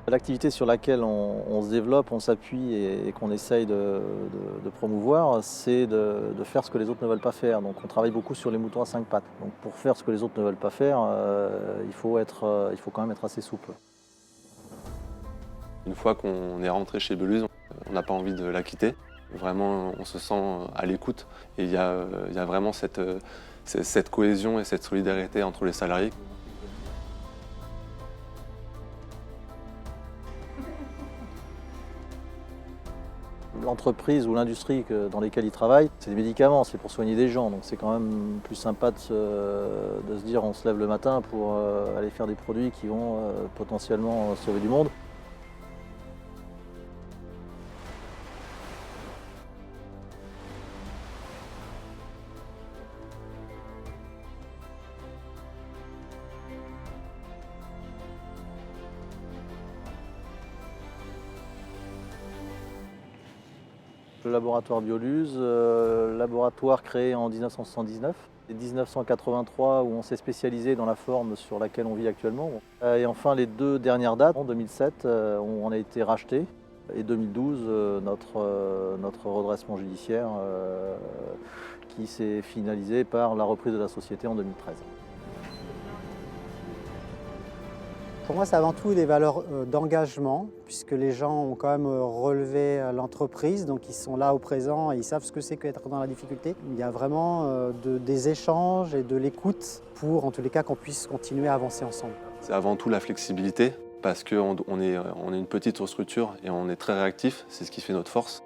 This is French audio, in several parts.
L'activité sur laquelle on se développe, on s'appuie et qu'on essaye de promouvoir, c'est de faire ce que les autres ne veulent pas faire. Donc on travaille beaucoup sur les moutons à 5 pattes. Donc pour faire ce que les autres ne veulent pas faire, il faut quand même être assez souple. Une fois qu'on est rentré chez Beluz, on n'a pas envie de la quitter. Vraiment, on se sent à l'écoute et il y a vraiment cette cohésion et cette solidarité entre les salariés. L'entreprise ou l'industrie dans lesquelles ils travaillent, c'est des médicaments, c'est pour soigner des gens. Donc c'est quand même plus sympa de se dire on se lève le matin pour aller faire des produits qui vont potentiellement sauver du monde. Le laboratoire Bioluz, laboratoire créé en 1979 et 1983 où on s'est spécialisé dans la forme sur laquelle on vit actuellement. Et enfin les deux dernières dates, en 2007 où on a été racheté et 2012 notre redressement judiciaire qui s'est finalisé par la reprise de la société en 2013. Pour moi, c'est avant tout des valeurs d'engagement, puisque les gens ont quand même relevé l'entreprise, donc ils sont là au présent et ils savent ce que c'est qu'être dans la difficulté. Il y a vraiment des échanges et de l'écoute pour, en tous les cas, qu'on puisse continuer à avancer ensemble. C'est avant tout la flexibilité parce qu'on est une petite structure et on est très réactif, c'est ce qui fait notre force.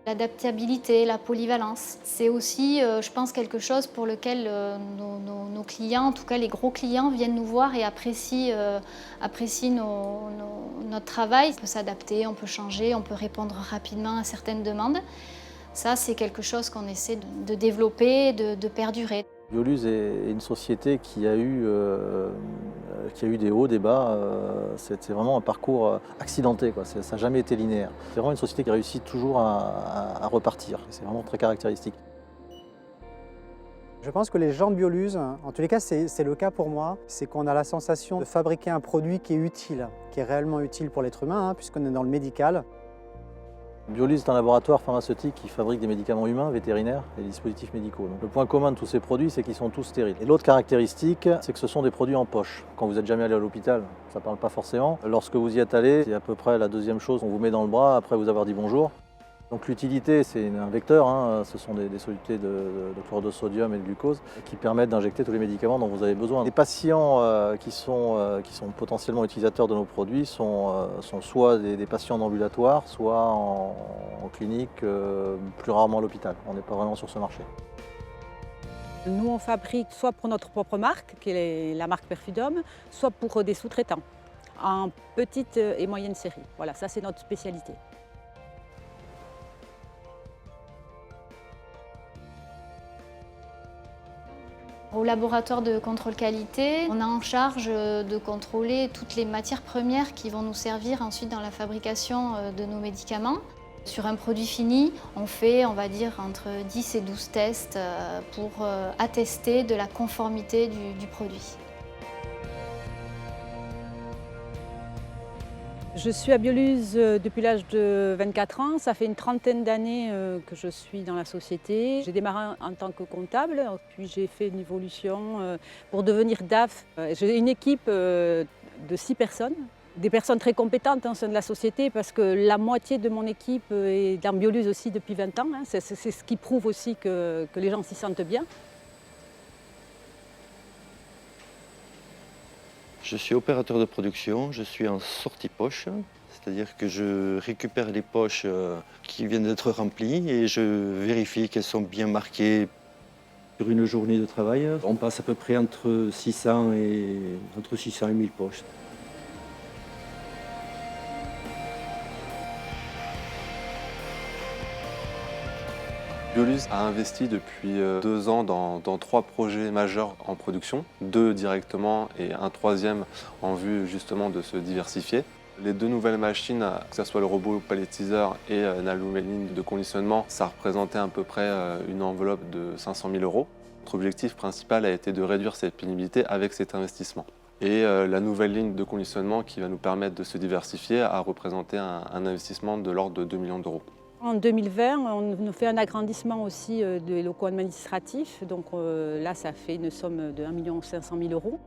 L'adaptabilité, la polyvalence, c'est aussi, je pense, quelque chose pour lequel nos clients, en tout cas les gros clients, viennent nous voir et apprécient notre travail. On peut s'adapter, on peut changer, on peut répondre rapidement à certaines demandes. Ça, c'est quelque chose qu'on essaie de développer, de perdurer. Bioluz est une société qui a eu des hauts, des bas. C'est vraiment un parcours accidenté, quoi. Ça n'a jamais été linéaire. C'est vraiment une société qui réussit toujours à repartir. C'est vraiment très caractéristique. Je pense que les gens de Bioluz, en tous les cas c'est le cas pour moi, c'est qu'on a la sensation de fabriquer un produit qui est utile, qui est réellement utile pour l'être humain, puisqu'on est dans le médical. Bioluz est un laboratoire pharmaceutique qui fabrique des médicaments humains, vétérinaires et des dispositifs médicaux. Donc, le point commun de tous ces produits, c'est qu'ils sont tous stériles. Et l'autre caractéristique, c'est que ce sont des produits en poche. Quand vous n'êtes jamais allé à l'hôpital, ça ne parle pas forcément. Lorsque vous y êtes allé, c'est à peu près la deuxième chose qu'on vous met dans le bras après vous avoir dit bonjour. Donc l'utilité, c'est un vecteur, ce sont des solutés de chlorure de sodium et de glucose qui permettent d'injecter tous les médicaments dont vous avez besoin. Les patients qui sont potentiellement utilisateurs de nos produits sont soit des patients en ambulatoire, soit en clinique, plus rarement à l'hôpital. On n'est pas vraiment sur ce marché. Nous, on fabrique soit pour notre propre marque, qui est la marque Perfudum, soit pour des sous-traitants, en petite et moyenne série. Voilà, ça c'est notre spécialité. Au laboratoire de contrôle qualité, on a en charge de contrôler toutes les matières premières qui vont nous servir ensuite dans la fabrication de nos médicaments. Sur un produit fini, on fait, on va dire, entre 10 et 12 tests pour attester de la conformité du produit. Je suis à Bioluz depuis l'âge de 24 ans. Ça fait une trentaine d'années que je suis dans la société. J'ai démarré en tant que comptable, puis j'ai fait une évolution pour devenir DAF. J'ai une équipe de 6 personnes, des personnes très compétentes au sein de la société parce que la moitié de mon équipe est dans Bioluz aussi depuis 20 ans. C'est ce qui prouve aussi que les gens s'y sentent bien. Je suis opérateur de production, je suis en sortie poche, c'est-à-dire que je récupère les poches qui viennent d'être remplies et je vérifie qu'elles sont bien marquées. Sur une journée de travail, on passe à peu près entre 600 et 1000 poches. Bioluz a investi depuis 2 ans dans 3 projets majeurs en production, 2 directement et un 3e en vue justement de se diversifier. Les 2 nouvelles machines, que ce soit le robot palettiseur et l'aluminium de conditionnement, ça représentait à peu près une enveloppe de 500 000 €. Notre objectif principal a été de réduire cette pénibilité avec cet investissement. Et la nouvelle ligne de conditionnement qui va nous permettre de se diversifier a représenté un investissement de l'ordre de 2 millions d'euros. En 2020, on fait un agrandissement aussi des locaux administratifs. Donc là, ça fait une somme de 1 500 000 €.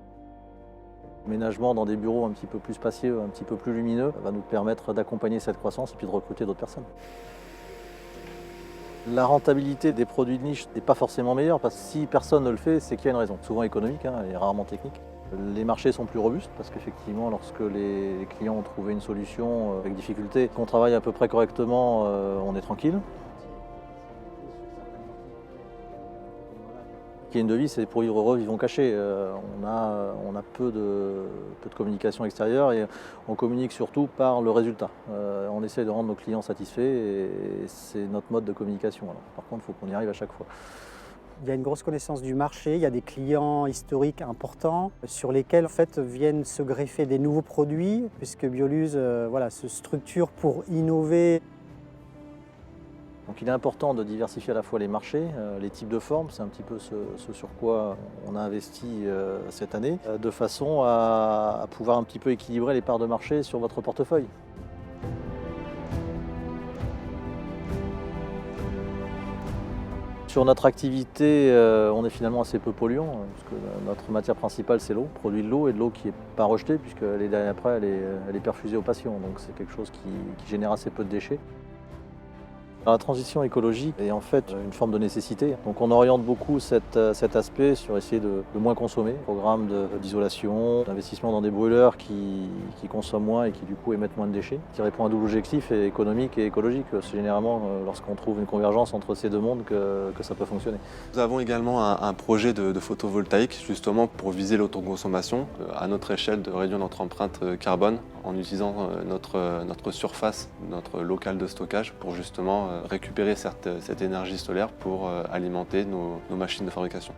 L'aménagement dans des bureaux un petit peu plus spacieux, un petit peu plus lumineux, va nous permettre d'accompagner cette croissance et puis de recruter d'autres personnes. La rentabilité des produits de niche n'est pas forcément meilleure parce que si personne ne le fait, c'est qu'il y a une raison, souvent économique et rarement technique. Les marchés sont plus robustes parce qu'effectivement, lorsque les clients ont trouvé une solution avec difficulté, qu'on travaille à peu près correctement, on est tranquille. Qui est une devise, c'est pour vivre heureux, vivons cachés. On a peu de communication extérieure et on communique surtout par le résultat. On essaie de rendre nos clients satisfaits et c'est notre mode de communication. Alors, par contre, il faut qu'on y arrive à chaque fois. Il y a une grosse connaissance du marché, il y a des clients historiques importants sur lesquels en fait, viennent se greffer des nouveaux produits puisque Bioluz se structure pour innover. Donc il est important de diversifier à la fois les marchés, les types de formes, c'est un petit peu ce sur quoi on a investi cette année, de façon à pouvoir un petit peu équilibrer les parts de marché sur votre portefeuille. Sur notre activité, on est finalement assez peu polluant, parce que notre matière principale c'est l'eau, produit de l'eau et de l'eau qui n'est pas rejetée, puisque après elle est perfusée aux patients, donc c'est quelque chose qui génère assez peu de déchets. La transition écologique est en fait une forme de nécessité. Donc on oriente beaucoup cet aspect sur essayer de moins consommer. Programme d'isolation, d'investissement dans des brûleurs qui consomment moins et qui du coup émettent moins de déchets, qui répond à un double objectif économique et écologique. C'est généralement lorsqu'on trouve une convergence entre ces deux mondes que ça peut fonctionner. Nous avons également un projet de photovoltaïque justement pour viser l'autoconsommation, à notre échelle de réduire notre empreinte carbone en utilisant notre surface, notre local de stockage pour justement récupérer cette énergie solaire pour alimenter nos machines de fabrication.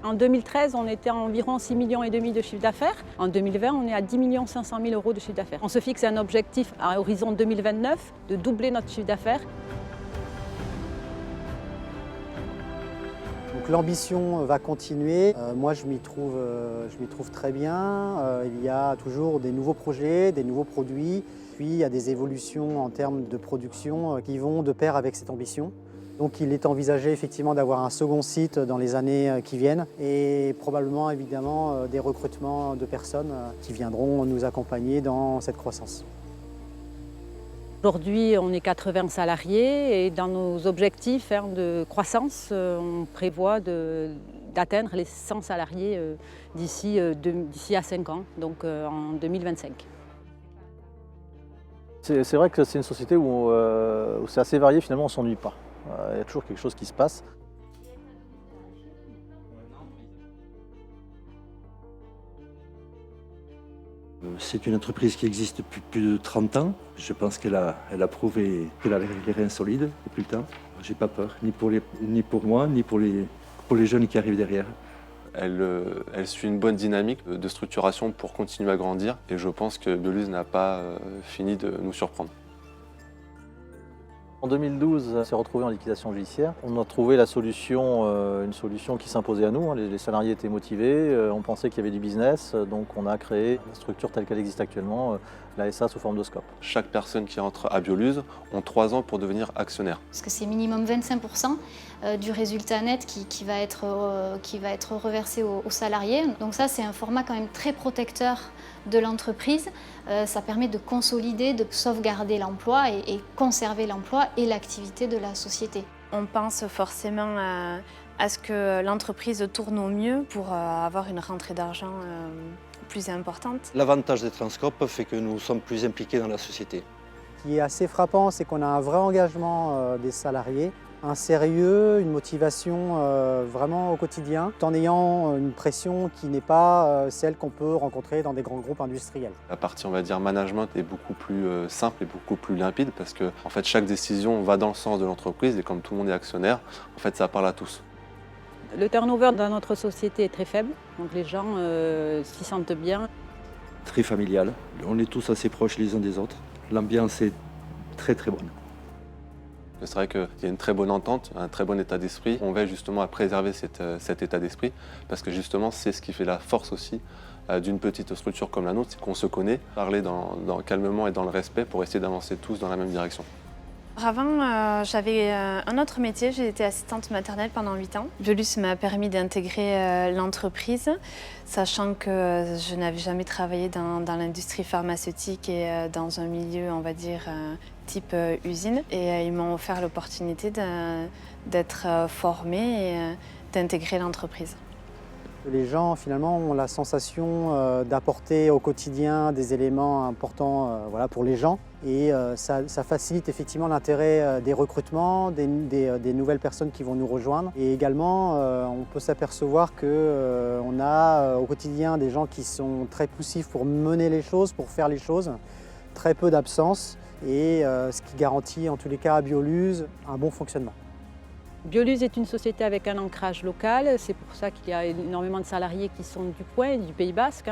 En 2013, on était à environ 6,5 millions de chiffre d'affaires. En 2020, on est à 10 500 000 € de chiffre d'affaires. On se fixe un objectif à horizon 2029 de doubler notre chiffre d'affaires. Donc l'ambition va continuer. Moi, je m'y trouve très bien. Il y a toujours des nouveaux projets, des nouveaux produits. Puis il y a des évolutions en termes de production qui vont de pair avec cette ambition. Donc il est envisagé effectivement d'avoir un second site dans les années qui viennent et probablement évidemment des recrutements de personnes qui viendront nous accompagner dans cette croissance. Aujourd'hui, on est 80 salariés et dans nos objectifs de croissance, on prévoit d'atteindre les 100 salariés d'ici à 5 ans, donc en 2025. C'est vrai que c'est une société où c'est assez varié, finalement on ne s'ennuie pas. Il y a toujours quelque chose qui se passe. C'est une entreprise qui existe depuis plus de 30 ans. Je pense qu'elle a prouvé qu'elle a les reins solides depuis le temps. J'ai pas peur, ni pour moi, ni pour les jeunes qui arrivent derrière. Elle suit une bonne dynamique de structuration pour continuer à grandir et je pense que Bioluz n'a pas fini de nous surprendre. En 2012, on s'est retrouvé en liquidation judiciaire. On a trouvé une solution qui s'imposait à nous. Les salariés étaient motivés, on pensait qu'il y avait du business, donc on a créé la structure telle qu'elle existe actuellement, la SA sous forme de SCOP. Chaque personne qui entre à Bioluz ont 3 ans pour devenir actionnaire. Parce que c'est minimum 25% du résultat net qui va être reversé aux salariés. Donc ça, c'est un format quand même très protecteur de l'entreprise. Ça permet de consolider, de sauvegarder l'emploi et conserver l'emploi et l'activité de la société. On pense forcément à ce que l'entreprise tourne au mieux pour avoir une rentrée d'argent plus importante. L'avantage des Transcope fait que nous sommes plus impliqués dans la société. Ce qui est assez frappant, c'est qu'on a un vrai engagement des salariés, un sérieux, une motivation vraiment au quotidien, tout en ayant une pression qui n'est pas celle qu'on peut rencontrer dans des grands groupes industriels. La partie, on va dire, management est beaucoup plus simple et beaucoup plus limpide parce que en fait, chaque décision va dans le sens de l'entreprise et comme tout le monde est actionnaire, en fait, ça parle à tous. Le turnover dans notre société est très faible, donc les gens s'y sentent bien. Très familial, on est tous assez proches les uns des autres. L'ambiance est très très bonne. C'est vrai qu'il y a une très bonne entente, un très bon état d'esprit. On veille justement à préserver cet état d'esprit parce que justement c'est ce qui fait la force aussi d'une petite structure comme la nôtre, c'est qu'on se connaît, parler calmement et dans le respect pour essayer d'avancer tous dans la même direction. Avant, j'avais un autre métier, j'ai été assistante maternelle pendant 8 ans. Biolus m'a permis d'intégrer l'entreprise, sachant que je n'avais jamais travaillé dans l'industrie pharmaceutique et dans un milieu, on va dire, type usine. Et ils m'ont offert l'opportunité d'être formée et d'intégrer l'entreprise. Les gens finalement ont la sensation d'apporter au quotidien des éléments importants voilà, pour les gens et ça facilite effectivement l'intérêt des recrutements, des nouvelles personnes qui vont nous rejoindre et également on peut s'apercevoir qu'on a au quotidien des gens qui sont très poussifs pour mener les choses, pour faire les choses, très peu d'absence et ce qui garantit en tous les cas à Biolus un bon fonctionnement. Biolus est une société avec un ancrage local, c'est pour ça qu'il y a énormément de salariés qui sont du coin, du Pays Basque.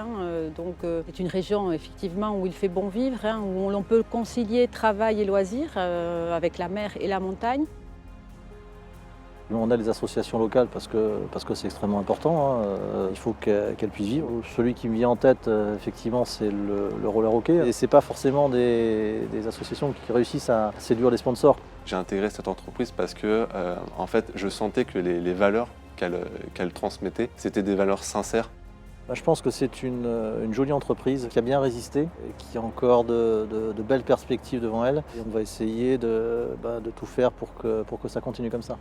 Donc c'est une région effectivement où il fait bon vivre, où l'on peut concilier travail et loisirs avec la mer et la montagne. On a les associations locales parce que c'est extrêmement important, il faut qu'elles puissent vivre. Celui qui me vient en tête, effectivement, c'est le roller hockey. Et ce n'est pas forcément des associations qui réussissent à séduire les sponsors. J'ai intégré cette entreprise parce que en fait, je sentais que les valeurs qu'elle transmettait, c'était des valeurs sincères. Je pense que c'est une jolie entreprise qui a bien résisté et qui a encore de belles perspectives devant elle. Et on va essayer de tout faire pour que ça continue comme ça.